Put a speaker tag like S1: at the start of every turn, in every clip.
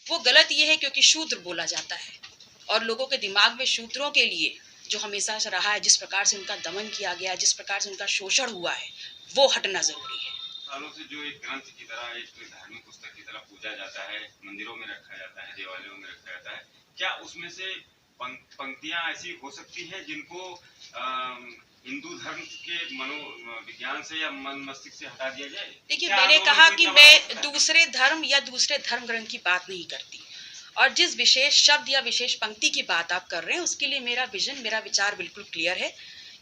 S1: वो गलत ये है क्योंकि शूद्र बोला जाता है और लोगों के दिमाग में शूद्रों के लिए जो हमेशा से रहा है, जिस प्रकार से उनका दमन किया गया है, जिस प्रकार से उनका शोषण हुआ है, वो हटना जरूरी है।
S2: सालों से जो एक ग्रंथ की तरह, एक धार्मिक पुस्तक की तरह पूजा जाता है, मंदिरों में रखा जाता है, देवालयों में रखा जाता है, क्या उसमें से पंक्तियां ऐसी हो सकती है जिनको हिंदू धर्म के मनोविज्ञान से या मन मस्तिष्क से हटा दिया जाए?
S1: देखिए, मैंने कहा कि मैं दूसरे धर्म या दूसरे धर्म ग्रंथ की बात नहीं करती, और जिस विशेष शब्द या विशेष पंक्ति की बात आप कर रहे हैं उसके लिए मेरा विजन, मेरा विचार बिल्कुल क्लियर है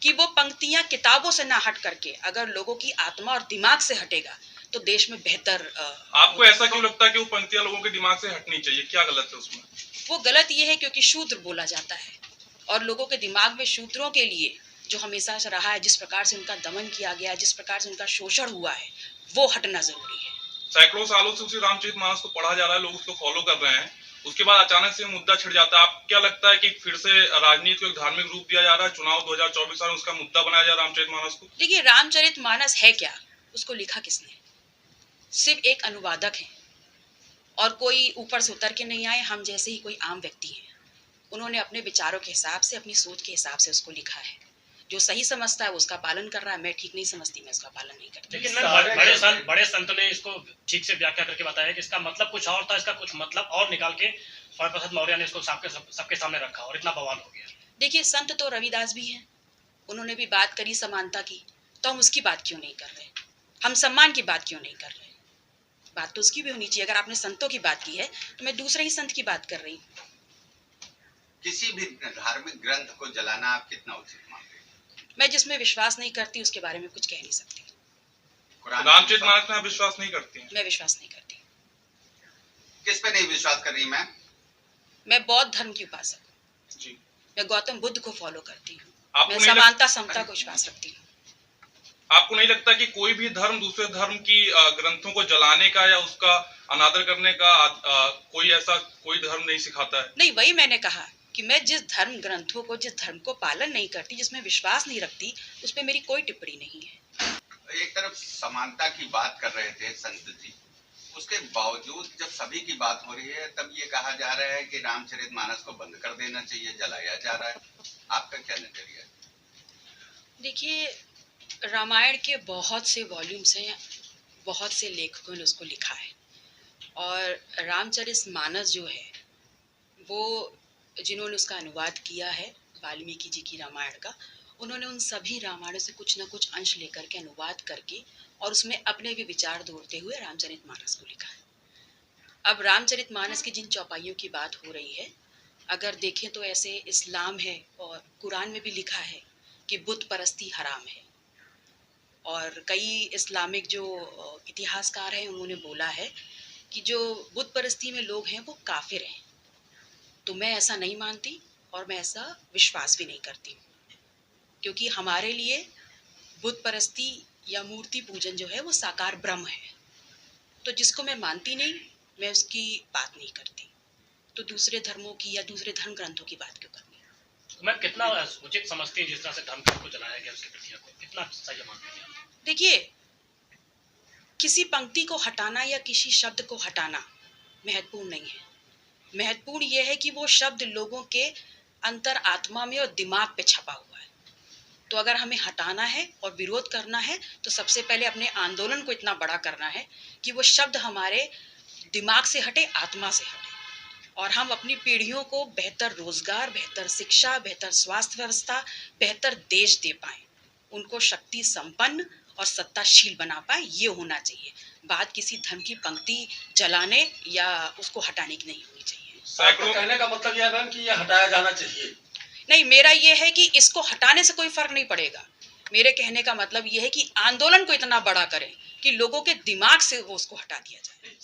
S1: कि वो पंक्तियां किताबों से ना हट करके अगर लोगों की आत्मा और दिमाग से हटेगा तो देश में बेहतर।
S3: आपको ऐसा क्यों लगता है कि वो पंक्तियां लोगों के दिमाग से हटनी चाहिए? क्या गलत है उसमें?
S1: वो गलत ये है क्योंकि शूद्र बोला जाता है और लोगों के दिमाग में शूद्रों के लिए जो हमेशा से रहा है, जिस प्रकार से उनका दमन किया गया है, जिस प्रकार से उनका शोषण हुआ है, वो हटना जरूरी है।
S3: सैकड़ों सालों से उसी रामचरितमानस को पढ़ा जा रहा है, लोग उसको फॉलो कर रहे हैं, उसके बाद अचानक से मुद्दा छिड़ जाता है। आप क्या लगता है कि फिर से राजनीति को एक धार्मिक रूप दिया जा रहा है? चुनाव 2024 में उसका मुद्दा बनाया जा रहा है रामचरितमानस को?
S1: देखिए, रामचरितमानस है क्या? उसको लिखा किसने? सिर्फ एक अनुवादक है और कोई ऊपर से उतर के नहीं आए, हम जैसे ही कोई आम व्यक्ति हैं। उन्होंने अपने विचारों के हिसाब से, अपनी सोच के हिसाब से उसको लिखा है। जो सही समझता है वो उसका पालन कर रहा है, मैं ठीक नहीं समझती, मैं उसका पालन नहीं करती।
S4: लेकिन बड़े संत ने इसको ठीक से व्याख्या करके बताया कि इसका मतलब कुछ और था, इसका कुछ मतलब और निकाल के स्वामी प्रसाद मौर्य ने इसको सबके सामने रखा और इतना बवाल हो गया।
S1: देखिए, संत तो रविदास भी हैं, उन्होंने भी बात करी समानता की, तो हम उसकी बात क्यों नहीं कर रहे? हम सम्मान की बात क्यों नहीं कर रहे? बात तो उसकी भी होनी चाहिए। अगर आपने संतों की बात की है तो मैं दूसरे ही संत की बात कर रही हूँ।
S5: किसी भी धार्मिक ग्रंथ को जलाना आप कितना उचित मानते हैं?
S1: मैं जिसमें विश्वास नहीं करती उसके बारे में कुछ कह नहीं सकती।
S3: रामचरितमानस में आप विश्वास नहीं करती हैं?
S1: मैं विश्वास नहीं करती।
S5: किस पे नहीं विश्वास कर रही मैम?
S1: मैं बौद्ध धर्म की उपासक
S3: जी।
S1: मैं गौतम बुद्ध को फॉलो करती हूँ।
S3: आपको
S1: मैं
S3: नहीं
S1: समानता समता को विश्वास रखती हूँ।
S3: आपको नहीं लगता कि कोई भी धर्म दूसरे धर्म की ग्रंथों को जलाने का या उसका अनादर करने का कोई धर्म नहीं सिखाता है?
S1: नहीं, वही मैंने कहा कि मैं जिस धर्म ग्रंथों को, जिस धर्म को पालन नहीं करती, जिसमें विश्वास नहीं रखती, उस पर मेरी कोई टिप्पणी नहीं है।
S5: एक तरफ समानता की बात कर रहे थे संत जी, उसके बावजूद जब सभी की बात हो रही है तब ये कहा जा रहा है कि रामचरितमानस को बंद कर देना चाहिए, जलाया जा रहा है। आपका क्या नजरिया है?
S1: देखिए, रामायण के बहुत से वॉल्यूम्स हैं, बहुत से लेखकों ने उसको लिखा है, और रामचरितमानस जो है वो जिन्होंने उसका अनुवाद किया है, वाल्मीकि जी की रामायण का, उन्होंने उन सभी रामायणों से कुछ ना कुछ अंश लेकर के, अनुवाद करके, और उसमें अपने भी विचार जोड़ते हुए रामचरितमानस को लिखा है। अब रामचरितमानस की जिन चौपाइयों की बात हो रही है, अगर देखें तो ऐसे इस्लाम है और कुरान में भी लिखा है कि बुत परस्ती हराम है, और कई इस्लामिक जो इतिहासकार हैं उन्होंने बोला है कि जो बुत परस्ती में लोग हैं वो काफिर हैं। तो मैं ऐसा नहीं मानती और मैं ऐसा विश्वास भी नहीं करती, क्योंकि हमारे लिए बुत परस्ती या मूर्ति पूजन जो है वो साकार ब्रह्म है। तो जिसको मैं मानती नहीं, मैं उसकी बात नहीं करती, तो दूसरे धर्मों की या दूसरे धर्म ग्रंथों की बात क्यों करनी?
S4: तो मैं कितना उचित समझती हूँ जिस तरह से धर्म को जलाया गया, उसकी प्रतिक्रिया को कितना सही मानती हैं?
S1: देखिए, किसी पंक्ति को हटाना या किसी शब्द को हटाना महत्वपूर्ण नहीं है। महत्वपूर्ण यह है कि वो शब्द लोगों के अंतर आत्मा में और दिमाग पे छपा हुआ है। तो अगर हमें हटाना है और विरोध करना है तो सबसे पहले अपने आंदोलन को इतना बड़ा करना है कि वो शब्द हमारे दिमाग से हटे, आत्मा से हटे, और हम अपनी पीढ़ियों को बेहतर रोजगार, बेहतर शिक्षा, बेहतर स्वास्थ्य व्यवस्था, बेहतर देश दे पाएं, उनको शक्ति संपन्न और सत्ताशील बना पाए। ये होना चाहिए। बात किसी धर्म की पंक्ति जलाने या उसको हटाने की नहीं होनी चाहिए।
S6: आपका कहने का मतलब यह है कि यह हटाया जाना चाहिए?
S1: नहीं, मेरा ये है कि इसको हटाने से कोई फर्क नहीं पड़ेगा। मेरे कहने का मतलब ये है कि आंदोलन को इतना बड़ा करें कि लोगों के दिमाग से वो उसको हटा दिया जाए।